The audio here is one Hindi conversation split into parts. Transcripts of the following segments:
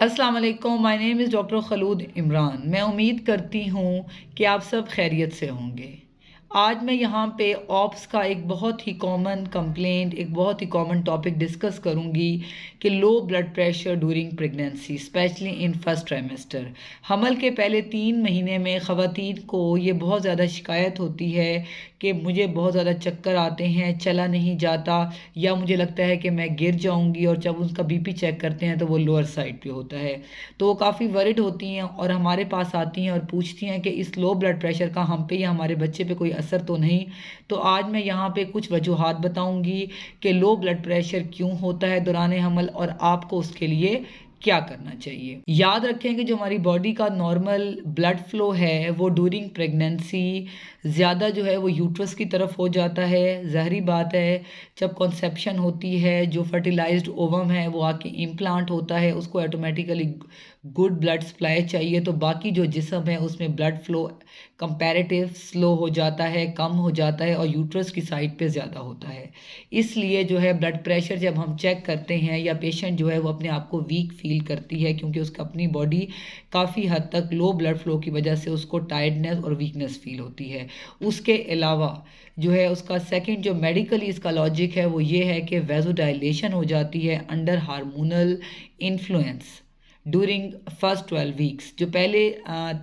अस्सलाम वालेकुम, my name is doctor Khalood Imran. मैं उम्मीद करती हूँ कि आप सब खैरियत से होंगे। आज मैं यहाँ पे ऑप्स का एक बहुत ही कॉमन कंप्लेंट, एक बहुत ही कॉमन टॉपिक डिस्कस करूँगी कि low blood pressure during pregnancy specially in first trimester. हमल के पहले 3 महीने में ख़वातीन को ये बहुत ज़्यादा शिकायत होती है कि मुझे बहुत ज़्यादा चक्कर आते हैं, चला नहीं जाता, या मुझे लगता है कि मैं गिर जाऊँगी, और जब उसका बीपी चेक करते हैं तो वो लोअर साइड पे होता है। तो वो काफ़ी वरिड होती हैं और हमारे पास आती हैं और पूछती हैं कि इस लो ब्लड प्रेशर का हम पे या हमारे बच्चे पे कोई असर तो नहीं। तो आज मैं यहाँ पे कुछ वजूहात बताऊँगी कि लो ब्लड प्रेशर क्यों होता है दौरान हमल और आपको उसके लिए क्या करना चाहिए। याद रखें कि जो हमारी बॉडी का नॉर्मल ब्लड फ्लो है वो ड्यूरिंग प्रेगनेंसी ज़्यादा जो है वो यूट्रस की तरफ हो जाता है। ज़ाहिरी बात है, जब कॉन्सेप्शन होती है जो फर्टिलाइज्ड ओवम है वो आके इम्प्लांट होता है, उसको ऑटोमेटिकली गुड ब्लड सप्लाई चाहिए, तो बाकी जो जिस्म है उसमें ब्लड फ्लो कंपैरेटिव स्लो हो जाता है, कम हो जाता है और यूट्रस की साइड पे ज़्यादा होता है। इसलिए जो है ब्लड प्रेशर जब हम चेक करते हैं या पेशेंट जो है वो अपने आप को वीक फील करती है, क्योंकि उसका अपनी बॉडी काफ़ी हद तक लो ब्लड फ्लो की वजह से उसको टायर्डनेस और वीकनेस फील होती है। उसके अलावा जो है उसका सेकंड जो मेडिकली इसका लॉजिक है वो ये है कि वेज़ोडाइलेशन हो जाती है under hormonal influence during first 12 weeks. जो पहले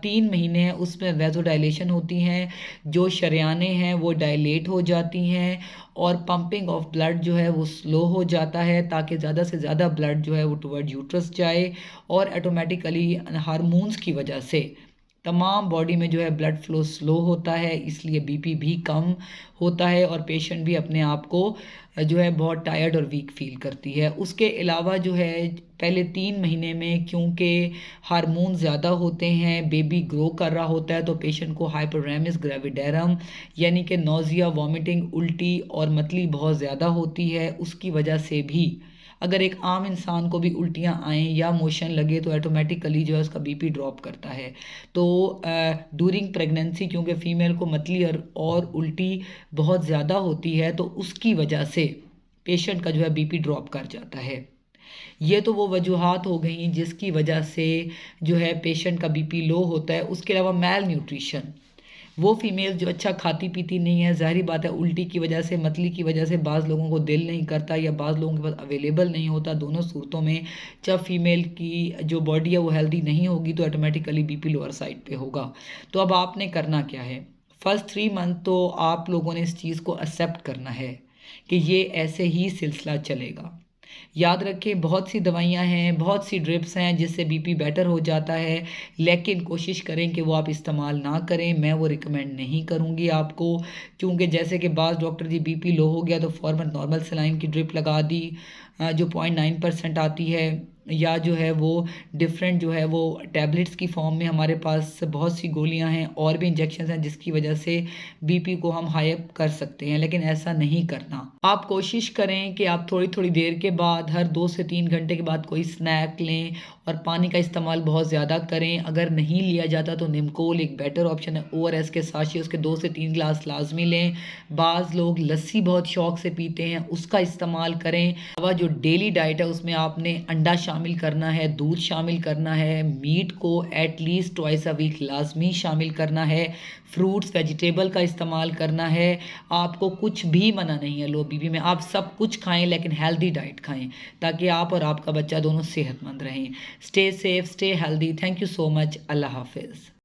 3 महीने हैं उसमें वेज़ोडाइलेशन होती हैं, जो शरेयानें हैं वो डायलेट हो जाती हैं और पंपिंग ऑफ ब्लड जो है वो स्लो हो जाता है, ताकि ज़्यादा से ज़्यादा ब्लड जो है वो टुवर्ड यूट्रस जाए। और ऑटोमेटिकली हार्मोन्स की वजह से तमाम बॉडी में जो है ब्लड फ्लो स्लो होता है, इसलिए बीपी भी कम होता है और पेशेंट भी अपने आप को जो है बहुत टायर्ड और वीक फील करती है। उसके अलावा जो है पहले 3 महीने में क्योंकि हार्मोन ज़्यादा होते हैं, बेबी ग्रो कर रहा होता है, तो पेशेंट को हाइपररेमिस ग्रेविडेरम यानी कि नौजिया, वॉमिटिंग, उल्टी और मतली बहुत ज़्यादा होती है। उसकी वजह से भी अगर एक आम इंसान को भी उल्टियाँ आएँ या मोशन लगे तो ऑटोमेटिकली जो है उसका बीपी ड्रॉप करता है। तो ड्यूरिंग प्रेगनेंसी क्योंकि फ़ीमेल को मतली और उल्टी बहुत ज़्यादा होती है, तो उसकी वजह से पेशेंट का जो है बीपी ड्रॉप कर जाता है। ये तो वो वजूहात हो गई जिसकी वजह से जो है पेशेंट का बीपी लो होता है। उसके अलावा मैल न्यूट्रिशन, वो फीमेल जो अच्छा खाती पीती नहीं है, ज़ाहिर बात है उल्टी की वजह से, मतली की वजह से बाज़ लोगों को दिल नहीं करता या बाज़ लोगों के पास अवेलेबल नहीं होता। दोनों सूरतों में जब फीमेल की जो बॉडी है वो हेल्दी नहीं होगी तो ऑटोमेटिकली बीपी लोअर साइड पे होगा। तो अब आपने करना क्या है? फर्स्ट 3 मंथ तो आप लोगों ने इस चीज़ को एक्सेप्ट करना है कि ये ऐसे ही सिलसिला चलेगा। याद रखें, बहुत सी दवाइयाँ हैं, बहुत सी ड्रिप्स हैं जिससे बीपी बेटर हो जाता है, लेकिन कोशिश करें कि वो आप इस्तेमाल ना करें। मैं वो रिकमेंड नहीं करूँगी आपको, क्योंकि जैसे कि बाज़ डॉक्टर जी बीपी लो हो गया तो फ़ौरन नॉर्मल सलाइन की ड्रिप लगा दी, जो 0.9% आती है, या जो है वो डिफरेंट जो है वो टैबलेट्स की फॉर्म में हमारे पास बहुत सी गोलियां हैं और भी इंजेक्शन हैं जिसकी वजह से बीपी को हम हाई अप कर सकते हैं, लेकिन ऐसा नहीं करना। आप कोशिश करें कि आप थोड़ी थोड़ी देर के बाद, हर 2 से 3 घंटे के बाद कोई स्नैक लें और पानी का इस्तेमाल बहुत ज़्यादा करें। अगर नहीं लिया जाता तो निमकोल एक बेटर ऑप्शन है, ओआरएस के साथ उसके 2 से 3 ग्लास लाजमी लें। बाज़ लोग लस्सी बहुत शौक से पीते हैं, उसका इस्तेमाल करें। अब जो डेली डाइट है उसमें आपने अंडा शामिल करना है, दूध शामिल करना है, मीट को एटलीस्ट ट्वाइस अ वीक लाजमी शामिल करना है, फ्रूट्स वेजिटेबल का इस्तेमाल करना है। आपको कुछ भी मना नहीं है लो बीपी में, आप सब कुछ खाएं लेकिन हेल्दी डाइट खाएं, ताकि आप और आपका बच्चा दोनों सेहतमंद रहें। Stay safe, stay healthy. Thank you so much. अल्लाह हाफिज़।